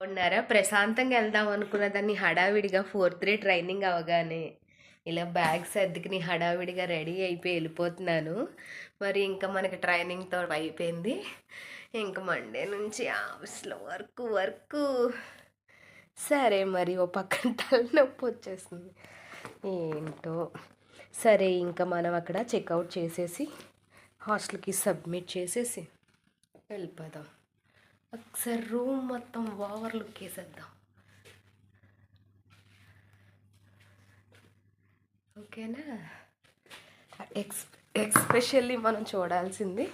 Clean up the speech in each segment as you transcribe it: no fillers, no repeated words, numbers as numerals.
ఉన్నారా? ప్రశాంతంగా వెళ్దాం అనుకున్న దాన్ని హడావిడిగా 4-3 ట్రైనింగ్ అవగానే ఇలా బ్యాగ్ సర్దుకుని హడావిడిగా రెడీ అయిపోయి వెళ్ళిపోతున్నాను. మరి ఇంకా మనకి ట్రైనింగ్తో అయిపోయింది. ఇంక మండే నుంచి ఆఫీస్లో వర్క్. సరే మరి ఓ పక్కన తలనొప్పి వచ్చేస్తుంది ఏంటో. సరే ఇంకా మనం అక్కడ చెక్అవుట్ చేసేసి హాస్టల్కి సబ్మిట్ చేసేసి వెళ్ళిపోదాం. ఒకసారి రూమ్ మొత్తం ఓవర్ లుక్ వేసేద్దాం. ఓకేనా? ఎక్స్పెషల్లీ మనం చూడాల్సింది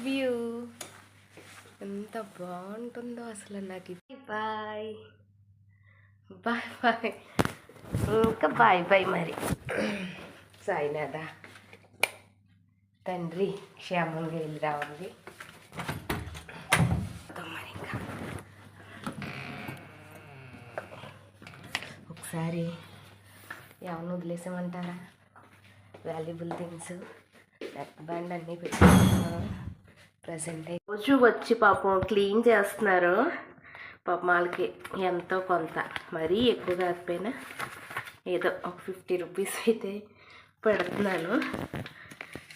వ్యూ ఎంత బాగుంటుందో అసలు. నాకు బాయ్ బాయ్ బాయ్ ఇంకా బాయ్ మరి. సాయినాథ తండ్రి క్షేమంగా వెళ్ళి రావాలి. మరి ఇంకా ఒకసారి ఎవరిని వదిలేసామంటారా? వాల్యుబుల్ థింగ్స్ నెక్ బ్యాండ్ అన్నీ పెట్టుకున్నాను. ప్రజెంట్ రోజు వచ్చి పాపం క్లీన్ చేస్తున్నారు. పాపం వాళ్ళకి ఎంతో కొంత, మరీ ఎక్కువ కాకపోయినా ఏదో ఒక 50 రూపీస్ అయితే పెడుతున్నాను.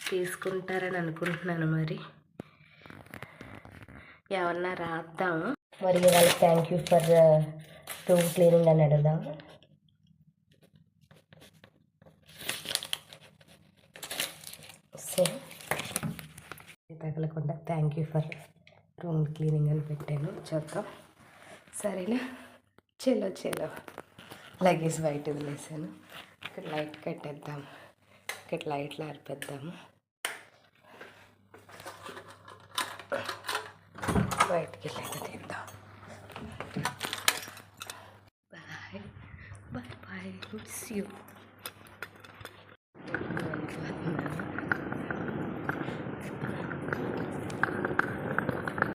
తీసుకుంటారని అనుకుంటున్నాను. మరి ఏమన్నా రాద్దాము. మరి వాళ్ళకి thank you for room cleaning అని అడుగుదాం. సో తగలకుండా thank you for room cleaning అని పెట్టాను. చూద్దాం. సరేనా? చలో లగేజ్ బయట వదిలేసాను. ఇక్కడ లైట్ కట్టేద్దాం. ఇక్కడ లైట్లు ఆర్పేద్దాము. బయటికి వెళ్ళాక తీద్దాం. బాయ్. Miss you.